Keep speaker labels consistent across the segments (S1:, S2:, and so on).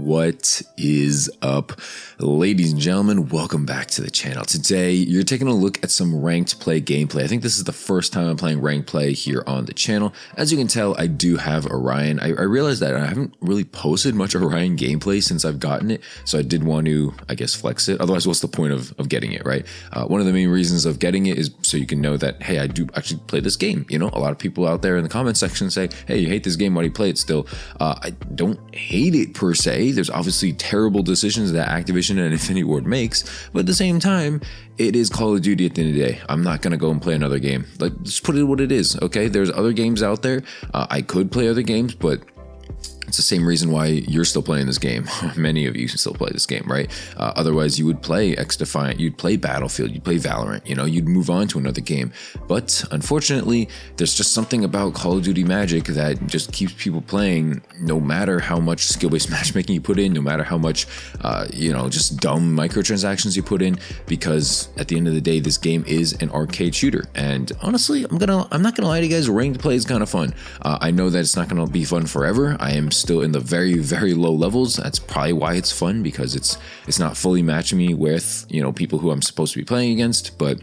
S1: What is up, ladies and gentlemen? Welcome back to the channel. Today, you're taking a look at some ranked play gameplay. I think this is the first time I'm playing ranked play here on the channel. As you can tell, I do have Orion. I realized that I haven't really posted much Orion gameplay since I've gotten it, so I did want to, I guess, flex it. Otherwise, what's the point of getting it, right? One of the main reasons of getting it is so you can know that, hey, I do actually play this game. You know, a lot of people out there in the comment section say, hey, you hate this game, why do you play it still? I don't hate it per se. There's obviously terrible decisions that Activision and Infinity Ward makes, but at the same time, it is Call of Duty at the end of the day. I'm not gonna go and play another game. Like, just put it what it is, okay? There's other games out there. I could play other games, but it's the same reason why you're still playing this game. Many of you still play this game, right? Otherwise, you would play XDefiant, you'd play Battlefield, you'd play Valorant, you know, you'd move on to another game. But unfortunately, there's just something about Call of Duty magic that just keeps people playing no matter how much skill-based matchmaking you put in, no matter how much, you know, just dumb microtransactions you put in, because at the end of the day, this game is an arcade shooter. And honestly, I'm not gonna lie to you guys, ranked play is kind of fun. I know that it's not gonna be fun forever. I am still in the very, very low levels. That's probably why it's fun, because it's not fully matching me with, you know, people who I'm supposed to be playing against. But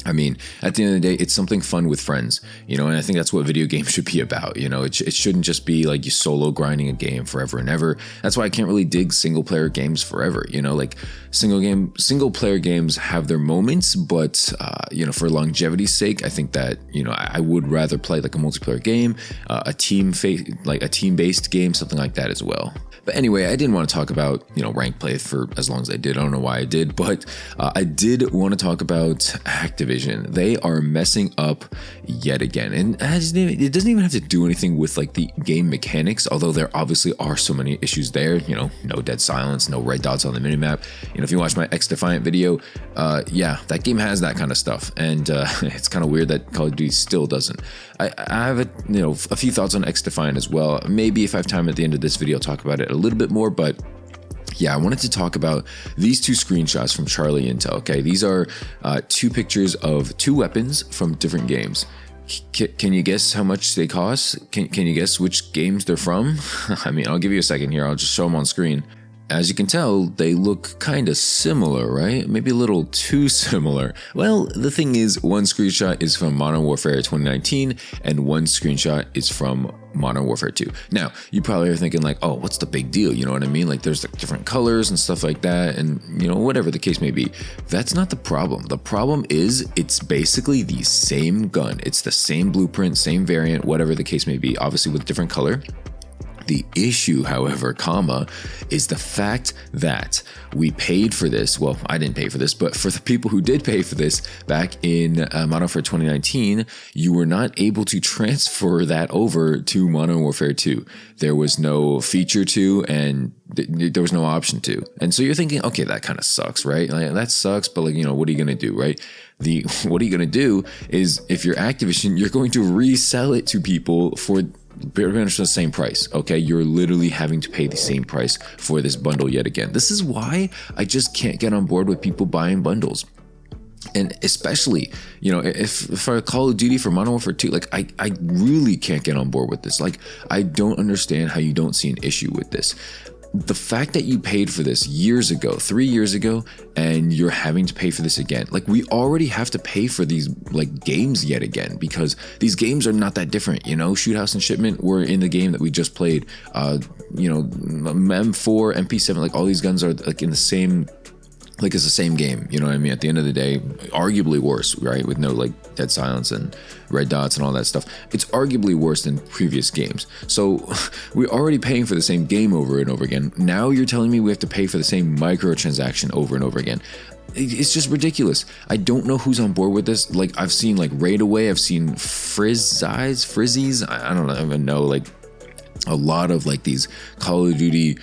S1: I mean, at the end of the day, it's something fun with friends, you know, and I think that's what video games should be about. You know, it shouldn't just be like you solo grinding a game forever and ever. That's why I can't really dig single player games forever. You know, like single player games have their moments, but you know, for longevity's sake, I think that, you know, I would rather play like a multiplayer game, a team-based game, something like that as well. But anyway, I didn't want to talk about, you know, ranked play for as long as I did. I don't know why I did, but I did want to talk about Activision. They are messing up yet again. And it doesn't even have to do anything with like the game mechanics, although there obviously are so many issues there. You know, no dead silence, no red dots on the minimap. You know, if you watch my xdefiant video, yeah, that game has that kind of stuff. And it's kind of weird that Call of Duty still doesn't. I have a few thoughts on xdefiant as well. Maybe if I have time at the end of this video, I'll talk about it a little bit more, but yeah, I wanted to talk about these two screenshots from Charlie Intel. Okay, these are two pictures of two weapons from different games. Can you guess how much they cost? Can you guess which games they're from? I mean, I'll give you a second here. I'll just show them on screen. As you can tell, they look kind of similar, right? Maybe a little too similar. Well, the thing is, one screenshot is from Modern Warfare 2019, and one screenshot is from Modern Warfare 2. Now, you probably are thinking like, oh, what's the big deal? You know what I mean? Like, there's like different colors and stuff like that, and, you know, whatever the case may be. That's not the problem. The problem is it's basically the same gun. It's the same blueprint, same variant, whatever the case may be, obviously with different color. The issue, however, is the fact that we paid for this. Well, I didn't pay for this, but for the people who did pay for this back in Modern Warfare 2019, you were not able to transfer that over to Modern Warfare 2. There was no feature to, and there was no option to. And so you're thinking, okay, that kind of sucks, right? Like, that sucks, but like, you know, what are you going to do, right? What are you going to do is, if you're Activision, you're going to resell it to people for pretty much the same price. Okay, you're literally having to pay the same price for this bundle yet again. This is why I just can't get on board with people buying bundles. And especially, you know, if I Call of Duty for Modern Warfare 2, like I really can't get on board with this. Like, I don't understand how you don't see an issue with this. The fact that you paid for this years ago, 3 years ago, and you're having to pay for this again. Like, we already have to pay for these like games yet again, because these games are not that different. You know, Shoot House and Shipment were in the game that we just played. You know, M4, MP7, like all these guns are like in the same, like it's the same game, you know what I mean? At the end of the day, arguably worse, right? With no like dead silence and red dots and all that stuff. It's arguably worse than previous games. So we're already paying for the same game over and over again. Now you're telling me we have to pay for the same microtransaction over and over again. It's just ridiculous. I don't know who's on board with this. Like, I've seen like Raid Away, I've seen Frizzies, I don't even know, like a lot of like these Call of Duty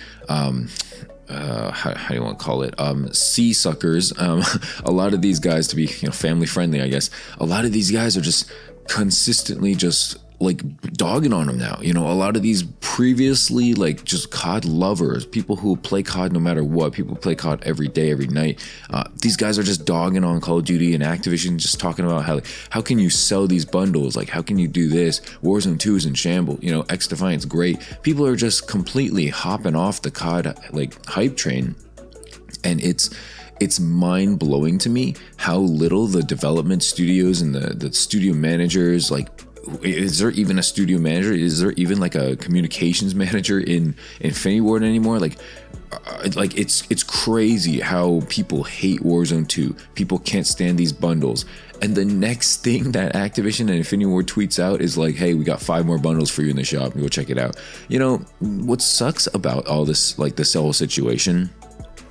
S1: how do you want to call it, sea suckers, a lot of these guys, to be, you know, family friendly, I guess, a lot of these guys are just consistently just like dogging on them now. You know, a lot of these previously like just COD lovers, people who play COD no matter what, people who play COD every day, every night. These guys are just dogging on Call of Duty and Activision, just talking about how can you sell these bundles? Like, how can you do this? Warzone 2 is in shambles. You know, xdefiant's great. People are just completely hopping off the COD like hype train, and it's mind-blowing to me how little the development studios and the studio managers, like, is there even a studio manager? Is there even like a communications manager in Infinity Ward anymore? Like it's crazy how people hate Warzone 2. People can't stand these bundles. And the next thing that Activision and Infinity Ward tweets out is like, hey, we got 5 more bundles for you in the shop. Go check it out. You know, what sucks about all this, like this whole situation,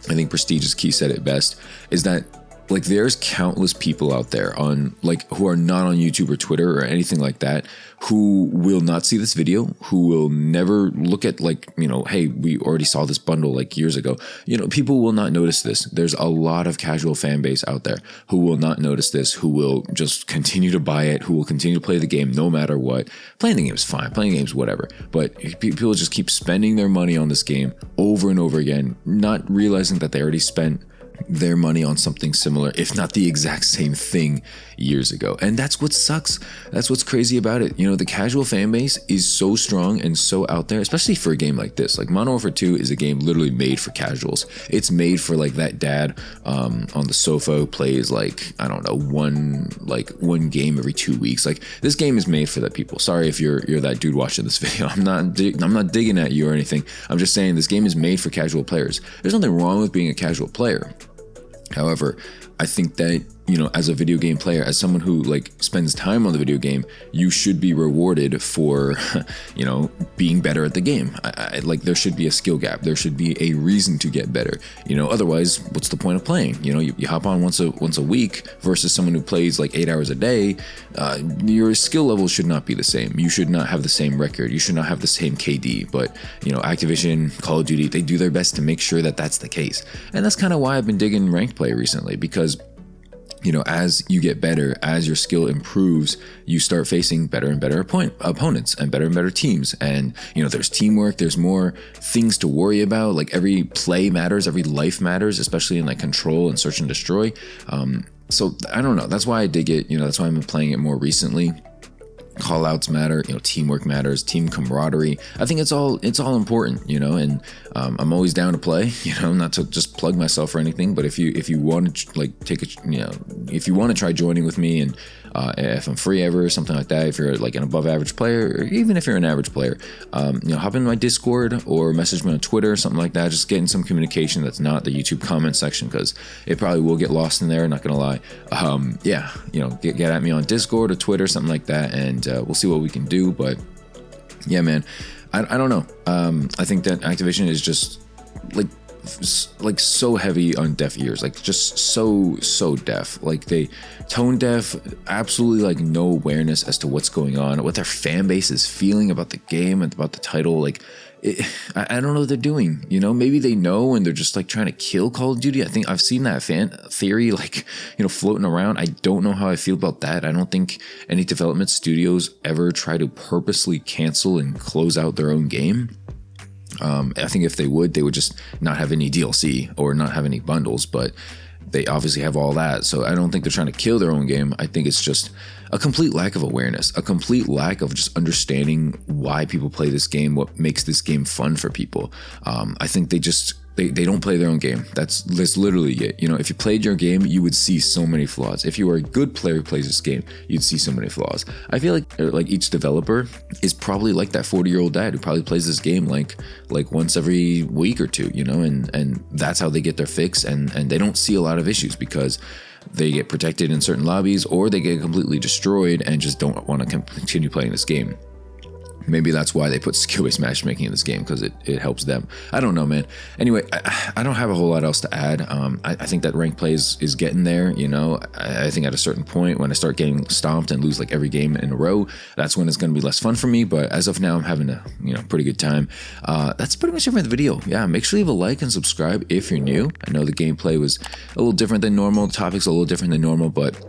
S1: I think Prestigious Key said it best, is that like there's countless people out there on like who are not on YouTube or Twitter or anything like that, who will not see this video, who will never look at like, you know, hey, we already saw this bundle like years ago. You know, people will not notice this. There's a lot of casual fan base out there who will not notice this, who will just continue to buy it, who will continue to play the game no matter what. Playing the game is fine, playing games, whatever. But people just keep spending their money on this game over and over again, not realizing that they already spent their money on something similar, if not the exact same thing, years ago. And that's what sucks. That's what's crazy about it. You know, the casual fan base is so strong and so out there, especially for a game like this. Like Modern Warfare 2 is a game literally made for casuals. It's made for like that dad on the sofa who plays like, I don't know, one game every 2 weeks. Like this game is made for that people. Sorry if you're that dude watching this video. I'm not digging at you or anything. I'm just saying this game is made for casual players. There's nothing wrong with being a casual player. However, I think that, you know, as a video game player, as someone who like spends time on the video game, you should be rewarded for, you know, being better at the game. Like there should be a skill gap. There should be a reason to get better. You know, otherwise, what's the point of playing? You know, you hop on once a week versus someone who plays like 8 hours a day. Your skill level should not be the same. You should not have the same record. You should not have the same KD. But, you know, Activision, Call of Duty, they do their best to make sure that that's the case. And that's kind of why I've been digging ranked play recently, because you know, as you get better, as your skill improves, you start facing better and better opponents and better teams. And, you know, there's teamwork, there's more things to worry about. Like every play matters, every life matters, especially in like Control and Search and Destroy. So I don't know. That's why I dig it. You know, that's why I've been playing it more recently. Call outs matter, you know, teamwork matters, team camaraderie. I think it's all important, you know, and I'm always down to play, you know, not to just plug myself or anything, but if you want to like take a, you know, if you want to try joining with me, and if I'm free ever or something like that, if you're like an above average player, or even if you're an average player, you know, hop in my Discord or message me on Twitter or something like that. Just getting some communication that's not the YouTube comment section, because it probably will get lost in there, not gonna lie. Yeah, you know, get at me on Discord or Twitter, something like that, and we'll see what we can do. But yeah, man, I don't know. I think that Activision is just like so heavy on deaf ears, like just so deaf, like they tone deaf, absolutely like no awareness as to what's going on, what their fan base is feeling about the game and about the title. Like I don't know what they're doing, you know. Maybe they know and they're just like trying to kill Call of Duty. I think I've seen that fan theory, like, you know, floating around. I don't know how I feel about that. I don't think any development studios ever try to purposely cancel and close out their own game. I think if they would just not have any DLC or not have any bundles, but they obviously have all that. So I don't think they're trying to kill their own game. I think it's just a complete lack of awareness, a complete lack of just understanding why people play this game, what makes this game fun for people. I think they don't play their own game. That's literally it. You know, if you played your game, you would see so many flaws. If you were a good player who plays this game, you'd see so many flaws. I feel like each developer is probably like that 40-year-old dad who probably plays this game like once every week or two, you know, and that's how they get their fix, and they don't see a lot of issues because they get protected in certain lobbies, or they get completely destroyed and just don't want to continue playing this game. Maybe that's why they put skill-based matchmaking in this game, because it helps them. I don't know, man. Anyway, I don't have a whole lot else to add. I think that ranked play is getting there, you know. I think at a certain point, when I start getting stomped and lose like every game in a row, that's when it's going to be less fun for me. But as of now, I'm having a, you know, pretty good time. That's pretty much it for the video. Yeah, make sure you leave a like and subscribe if you're new. I know the gameplay was a little different than normal. The topic's a little different than normal, but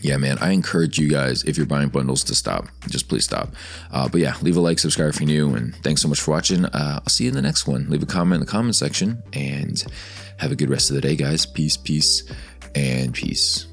S1: yeah, man, I encourage you guys, if you're buying bundles, to stop. Just please stop. But yeah, leave a like, subscribe if you're new, and thanks so much for watching. I'll see you in the next one. Leave a comment in the comment section, and have a good rest of the day, guys. Peace, peace, and peace.